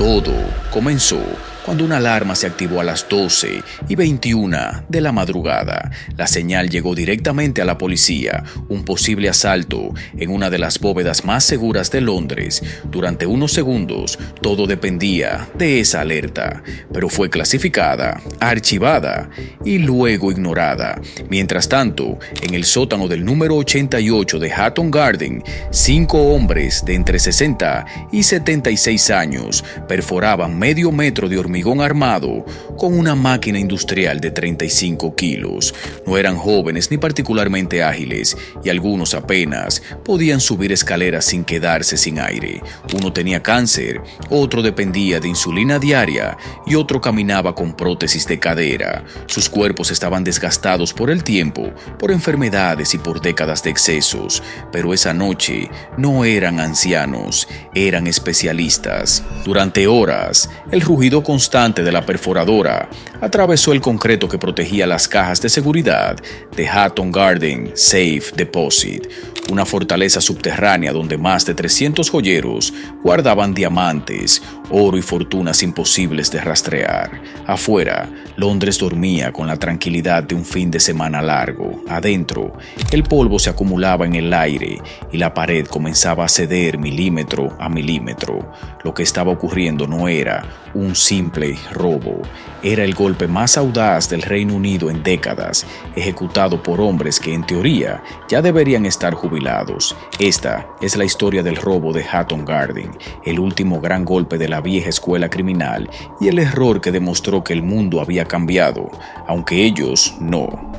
Todo comenzó cuando una alarma se activó a las 12:21 de la madrugada. La señal llegó directamente a la policía, un posible asalto en una de las bóvedas más seguras de Londres. Durante unos segundos, todo dependía de esa alerta, pero fue clasificada, archivada y luego ignorada. Mientras tanto, en el sótano del número 88 de Hatton Garden, 5 hombres de entre 60 y 76 años perforaban medio metro de hormigón armado con una máquina industrial de 35 kilos. No eran jóvenes ni particularmente ágiles, y algunos apenas podían subir escaleras sin quedarse sin aire. Uno tenía cáncer, otro dependía de insulina diaria y otro caminaba con prótesis de cadera. Sus cuerpos estaban desgastados por el tiempo, por enfermedades y por décadas de excesos, pero esa noche no eran ancianos, eran especialistas. Durante horas, el rugido constante de la perforadora atravesó el concreto que protegía las cajas de seguridad de Hatton Garden Safe Deposit, una fortaleza subterránea donde más de 300 joyeros guardaban diamantes, oro y fortunas imposibles de rastrear. Afuera, Londres dormía con la tranquilidad de un fin de semana largo. Adentro, el polvo se acumulaba en el aire y la pared comenzaba a ceder milímetro a milímetro. Lo que estaba ocurriendo no era un simple robo, era el golpe más audaz del Reino Unido en décadas, ejecutado por hombres que en teoría ya deberían estar jubilados. Esta es la historia del robo de Hatton Garden, el último gran golpe de la vieja escuela criminal y el error que demostró que el mundo había cambiado, aunque ellos no.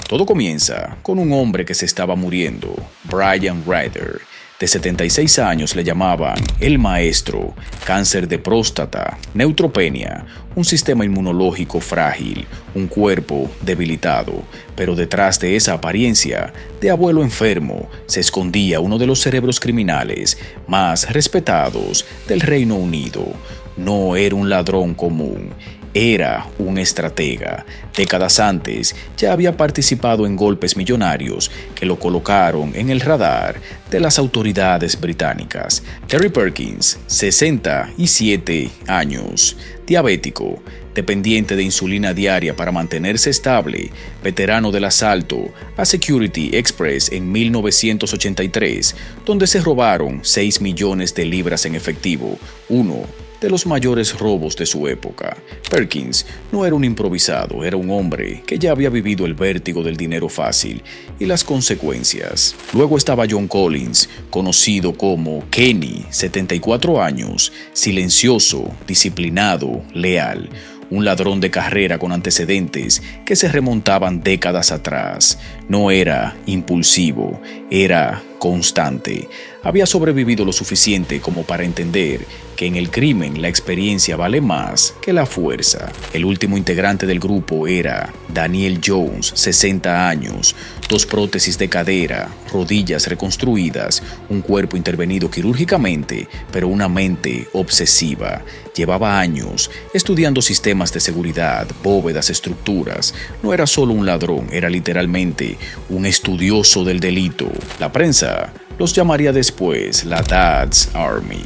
Todo comienza con un hombre que se estaba muriendo, Brian Ryder. De 76 años, le llamaban el maestro, cáncer de próstata, neutropenia, un sistema inmunológico frágil, un cuerpo debilitado. Pero detrás de esa apariencia de abuelo enfermo se escondía uno de los cerebros criminales más respetados del Reino Unido. No era un ladrón común. Era un estratega. Décadas antes ya había participado en golpes millonarios que lo colocaron en el radar de las autoridades británicas. Terry Perkins, 67 años, diabético, dependiente de insulina diaria para mantenerse estable, veterano del asalto a Security Express en 1983, donde se robaron 6 millones de libras en efectivo, uno de los mayores robos de su época. Perkins no era un improvisado, era un hombre que ya había vivido el vértigo del dinero fácil y las consecuencias. Luego estaba John Collins, conocido como Kenny, 74 años, silencioso, disciplinado, leal. Un ladrón de carrera con antecedentes que se remontaban décadas atrás. No era impulsivo, era constante. Había sobrevivido lo suficiente como para entender que en el crimen la experiencia vale más que la fuerza. El último integrante del grupo era Daniel Jones, 60 años, 2 prótesis de cadera, rodillas reconstruidas, un cuerpo intervenido quirúrgicamente, pero una mente obsesiva. Llevaba años estudiando sistemas de seguridad, bóvedas, estructuras. No era solo un ladrón, era literalmente un estudioso del delito. La prensa los llamaría después la Dad's Army,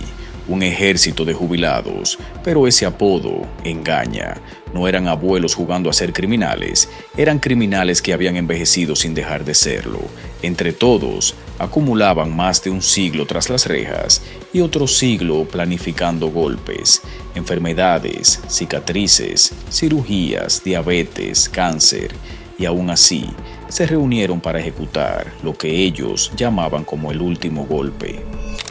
un ejército de jubilados, pero ese apodo engaña. No eran abuelos jugando a ser criminales, eran criminales que habían envejecido sin dejar de serlo. Entre todos, acumulaban más de un siglo tras las rejas y otro siglo planificando golpes, enfermedades, cicatrices, cirugías, diabetes, cáncer, y aún así se reunieron para ejecutar lo que ellos llamaban como el último golpe.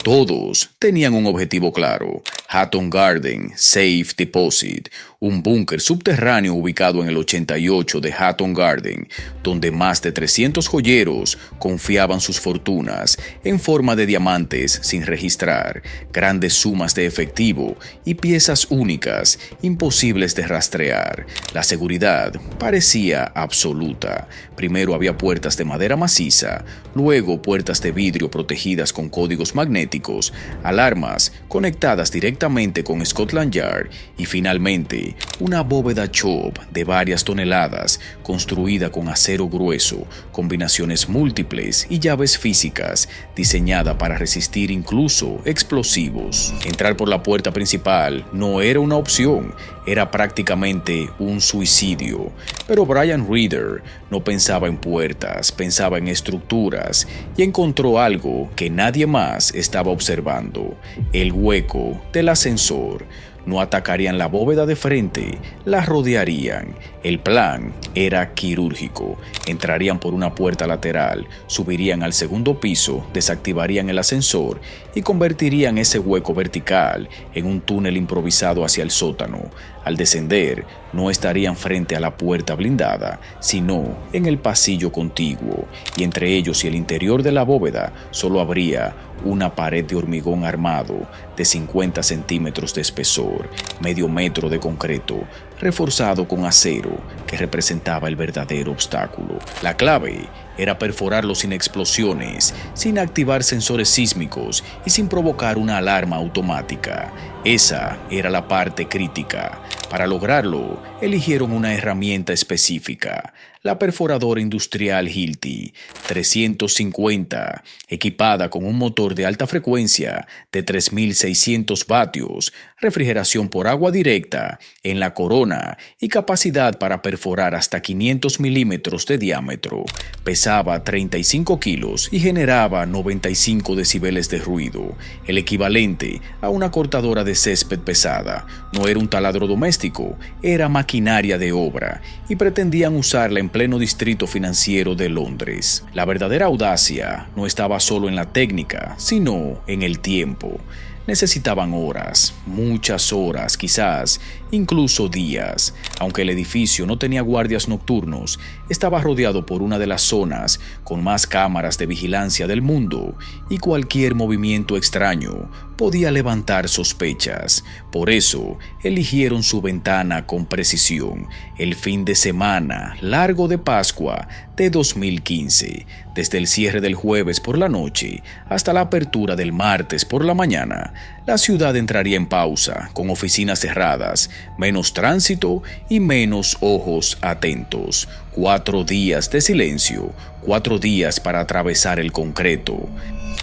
Todos tenían un objetivo claro: Hatton Garden Safe Deposit, un búnker subterráneo ubicado en el 88 de Hatton Garden, donde más de 300 joyeros confiaban sus fortunas en forma de diamantes sin registrar, grandes sumas de efectivo y piezas únicas, imposibles de rastrear. La seguridad parecía absoluta. Primero había puertas de madera maciza, luego puertas de vidrio protegidas con códigos magnéticos, alarmas conectadas directamente con Scotland Yard y finalmente Hilti, una bóveda Chubb de varias toneladas, construida con acero grueso, combinaciones múltiples y llaves físicas, diseñada para resistir incluso explosivos. Entrar por la puerta principal no era una opción, era prácticamente un suicidio. Pero Brian Reader no pensaba en puertas, pensaba en estructuras y encontró algo que nadie más estaba observando: el hueco del ascensor. No atacarían la bóveda de frente, la rodearían. El plan era quirúrgico. Entrarían por una puerta lateral, subirían al segundo piso, desactivarían el ascensor y convertirían ese hueco vertical en un túnel improvisado hacia el sótano. Al descender, no estarían frente a la puerta blindada, sino en el pasillo contiguo, y entre ellos y el interior de la bóveda solo habría una pared de hormigón armado de 50 centímetros de espesor, medio metro de concreto, reforzado con acero, que representaba el verdadero obstáculo. La clave era perforarlo sin explosiones, sin activar sensores sísmicos y sin provocar una alarma automática. Esa era la parte crítica. Para lograrlo, eligieron una herramienta específica: la perforadora industrial Hilti 350, equipada con un motor de alta frecuencia de 3.600 vatios, refrigeración por agua directa en la corona y capacidad para perforar hasta 500 milímetros de diámetro. Pesaba 35 kilos y generaba 95 decibeles de ruido, el equivalente a una cortadora de césped pesada. No era un taladro doméstico, era maquinaria de obra, y pretendían usarla en pleno distrito financiero de Londres. La verdadera audacia no estaba solo en la técnica, sino en el tiempo. Necesitaban horas, muchas horas, quizás incluso días. Aunque el edificio no tenía guardias nocturnos, estaba rodeado por una de las zonas con más cámaras de vigilancia del mundo, y cualquier movimiento extraño podía levantar sospechas. Por eso eligieron su ventana con precisión: el fin de semana largo de Pascua de 2015. Desde el cierre del jueves por la noche hasta la apertura del martes por la mañana, la ciudad entraría en pausa, con oficinas cerradas, menos tránsito y menos ojos atentos. 4 días de silencio, 4 días para atravesar el concreto.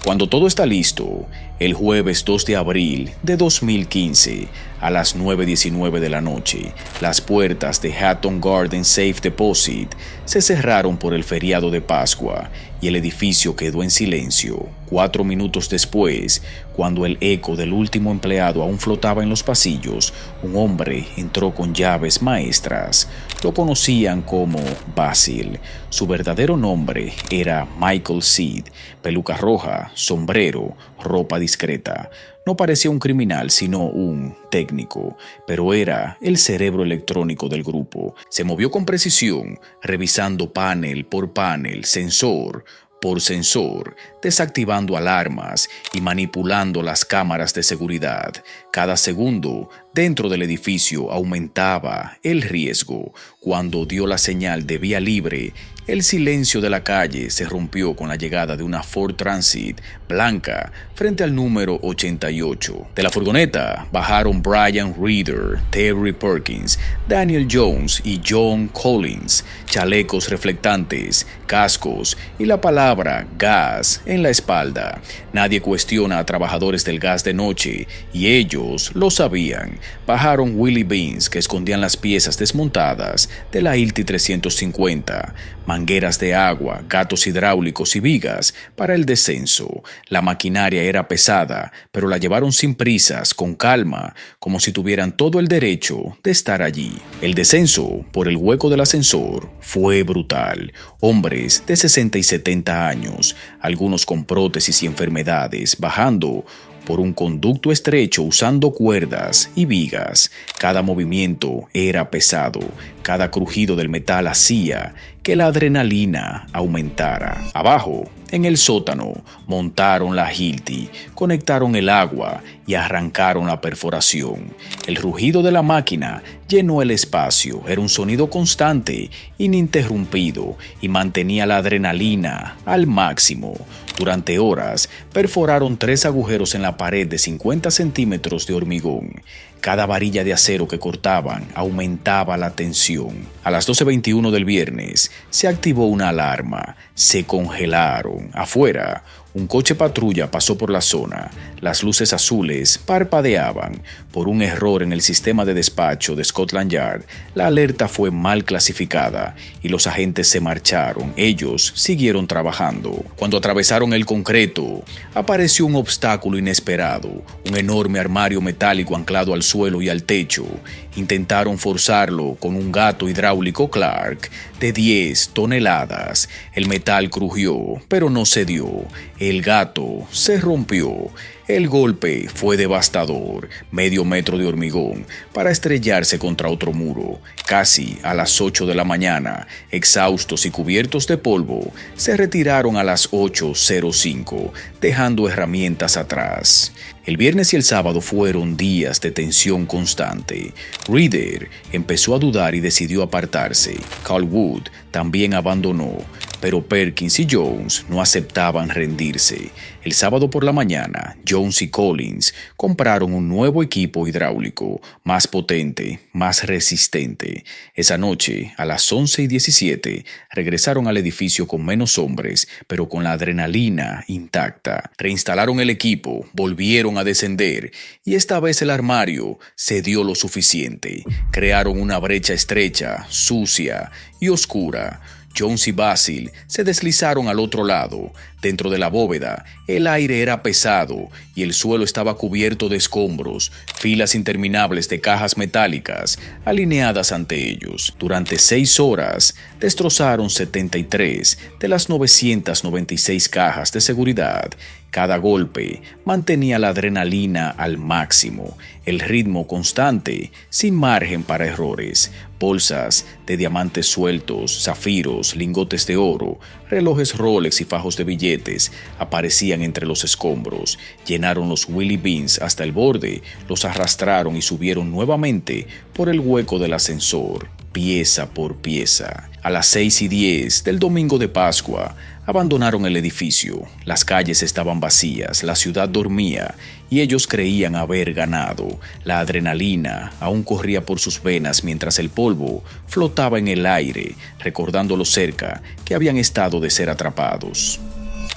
Cuando todo está listo, el jueves 2 de abril de 2015, a las 9:19 de la noche, las puertas de Hatton Garden Safe Deposit se cerraron por el feriado de Pascua y el edificio quedó en silencio. 4 minutos después, cuando el eco del último empleado aún flotaba en los pasillos, un hombre entró con llaves maestras. Lo conocían como Basil. Su verdadero nombre era Michael Seed. Peluca roja, sombrero, ropa discreta. No parecía un criminal, sino un técnico, pero era el cerebro electrónico del grupo. Se movió con precisión, revisando panel por panel, sensor por sensor, desactivando alarmas y manipulando las cámaras de seguridad. Cada segundo dentro del edificio aumentaba el riesgo. Cuando dio la señal de vía libre, el silencio de la calle se rompió con la llegada de una Ford Transit blanca frente al número 88. De la furgoneta bajaron Brian Reader, Terry Perkins, Daniel Jones y John Collins, chalecos reflectantes, cascos y la palabra gas en la espalda. Nadie cuestiona a trabajadores del gas de noche, y ellos lo sabían. Bajaron Willie Beans, que escondían las piezas desmontadas de la Hilti 350, mangueras de agua, gatos hidráulicos y vigas para el descenso. La maquinaria era pesada, pero la llevaron sin prisas, con calma, como si tuvieran todo el derecho de estar allí. El descenso por el hueco del ascensor fue brutal. Hombres de 60 y 70 años, algunos con prótesis y enfermedades, bajando por un conducto estrecho usando cuerdas y vigas. Cada movimiento era pesado, cada crujido del metal hacía que la adrenalina aumentara. Abajo, en el sótano, montaron la Hilti, conectaron el agua y arrancaron la perforación. El rugido de la máquina llenó el espacio. Era un sonido constante, ininterrumpido, y mantenía la adrenalina al máximo. Durante horas, perforaron 3 agujeros en la pared de 50 centímetros de hormigón. Cada varilla de acero que cortaban aumentaba la tensión. A las 12:21 del viernes se activó una alarma. Se congelaron. Afuera, un coche patrulla pasó por la zona. Las luces azules parpadeaban. Por un error en el sistema de despacho de Scotland Yard, la alerta fue mal clasificada y los agentes se marcharon. Ellos siguieron trabajando. Cuando atravesaron el concreto, apareció un obstáculo inesperado, un enorme armario metálico anclado al suelo y al techo. Intentaron forzarlo con un gato hidráulico Clark de 10 toneladas. El metal crujió, pero no cedió. El gato se rompió. El golpe fue devastador, medio metro de hormigón, para estrellarse contra otro muro. Casi a las 8 de la mañana, exhaustos y cubiertos de polvo, se retiraron a las 8:05, dejando herramientas atrás. El viernes y el sábado fueron días de tensión constante. Reader empezó a dudar y decidió apartarse. Carl Wood también abandonó, pero Perkins y Jones no aceptaban rendirse. El sábado por la mañana, Jones y Collins compraron un nuevo equipo hidráulico, más potente, más resistente. Esa noche, a las 11:17, regresaron al edificio con menos hombres, pero con la adrenalina intacta. Reinstalaron el equipo, volvieron a descender, y esta vez el armario cedió lo suficiente. Crearon una brecha estrecha, sucia y oscura. Jones y Basil se deslizaron al otro lado. Dentro de la bóveda, el aire era pesado y el suelo estaba cubierto de escombros, filas interminables de cajas metálicas alineadas ante ellos. Durante 6 horas, destrozaron 73 de las 996 cajas de seguridad. Cada golpe mantenía la adrenalina al máximo, el ritmo constante, sin margen para errores. Bolsas de diamantes sueltos, zafiros, lingotes de oro, relojes Rolex y fajos de billetes aparecían entre los escombros. Llenaron los Willy Beans hasta el borde, los arrastraron y subieron nuevamente por el hueco del ascensor, pieza por pieza. A las 6:10 del domingo de Pascua, abandonaron el edificio. Las calles estaban vacías, la ciudad dormía y ellos creían haber ganado. La adrenalina aún corría por sus venas mientras el polvo flotaba en el aire, recordando lo cerca que habían estado de ser atrapados.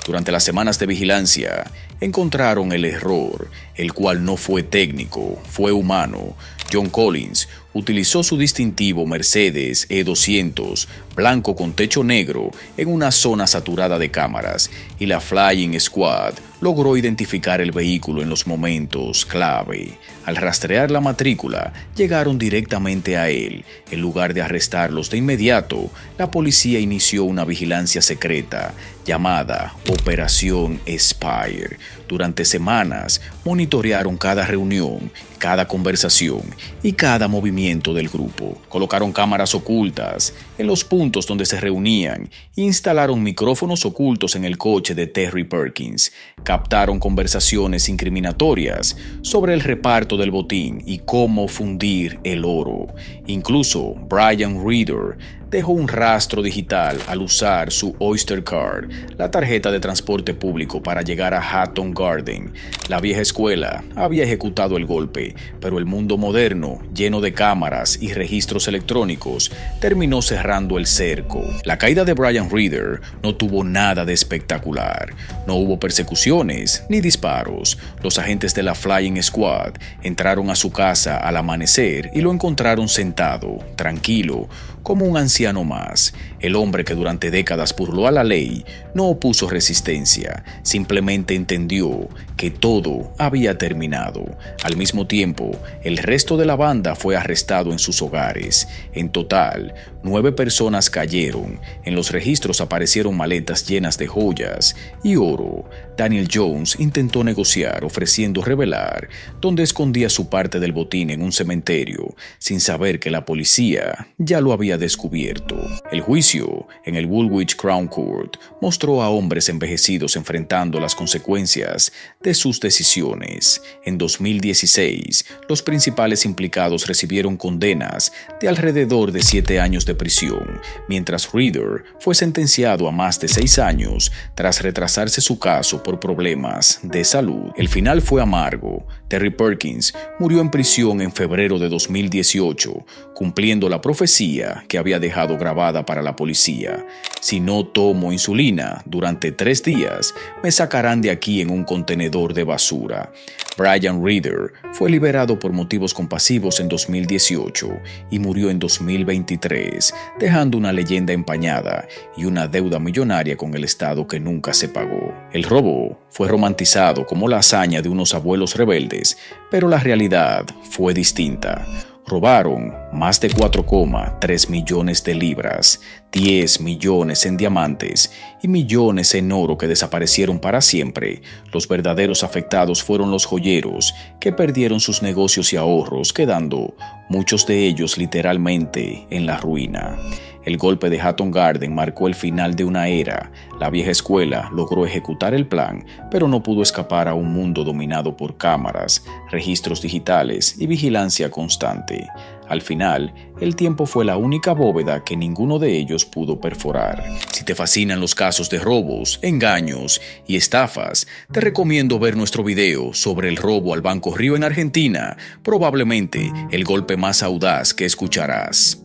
Durante las semanas de vigilancia, encontraron el error, el cual no fue técnico, fue humano. John Collins utilizó su distintivo Mercedes E200, blanco con techo negro, en una zona saturada de cámaras, y la Flying Squad logró identificar el vehículo en los momentos clave. Al rastrear la matrícula, llegaron directamente a él. En lugar de arrestarlos de inmediato, la policía inició una vigilancia secreta llamada Operación Spire. Durante semanas, monitorearon cada reunión, cada conversación y cada movimiento del grupo. Colocaron cámaras ocultas en los puntos donde se reunían e instalaron micrófonos ocultos en el coche de Terry Perkins. Captaron conversaciones incriminatorias sobre el reparto del botín y cómo fundir el oro. Incluso Brian Reader dejó un rastro digital al usar su Oyster Card, la tarjeta de transporte público, para llegar a Hatton Garden. La vieja escuela había ejecutado el golpe, pero el mundo moderno, lleno de cámaras y registros electrónicos, terminó cerrando el cerco. La caída de Brian Reader no tuvo nada de espectacular. No hubo persecuciones ni disparos. Los agentes de la Flying Squad entraron a su casa al amanecer y lo encontraron sentado, tranquilo, como un anciano más. El hombre que durante décadas burló a la ley no opuso resistencia, simplemente entendió que todo había terminado. Al mismo tiempo, el resto de la banda fue arrestado en sus hogares. En total, 9 personas cayeron. En los registros aparecieron maletas llenas de joyas y oro. Daniel Jones intentó negociar, ofreciendo revelar dónde escondía su parte del botín en un cementerio, sin saber que la policía ya lo había descubierto. abierto. El juicio en el Woolwich Crown Court mostró a hombres envejecidos enfrentando las consecuencias de sus decisiones. En 2016, los principales implicados recibieron condenas de alrededor de 7 años de prisión, mientras Reader fue sentenciado a más de 6 años tras retrasarse su caso por problemas de salud. El final fue amargo. Terry Perkins murió en prisión en febrero de 2018, cumpliendo la profecía que había dejado grabada para la policía: si no tomo insulina durante 3 días, me sacarán de aquí en un contenedor de basura. Brian Reader fue liberado por motivos compasivos en 2018 y murió en 2023, dejando una leyenda empañada y una deuda millonaria con el Estado que nunca se pagó. El robo fue romantizado como la hazaña de unos abuelos rebeldes, pero la realidad fue distinta. Robaron más de 4,3 millones de libras, 10 millones en diamantes y millones en oro que desaparecieron para siempre. Los verdaderos afectados fueron los joyeros, que perdieron sus negocios y ahorros, quedando muchos de ellos literalmente en la ruina. El golpe de Hatton Garden marcó el final de una era. La vieja escuela logró ejecutar el plan, pero no pudo escapar a un mundo dominado por cámaras, registros digitales y vigilancia constante. Al final, el tiempo fue la única bóveda que ninguno de ellos pudo perforar. Si te fascinan los casos de robos, engaños y estafas, te recomiendo ver nuestro video sobre el robo al Banco Río en Argentina, probablemente el golpe más audaz que escucharás.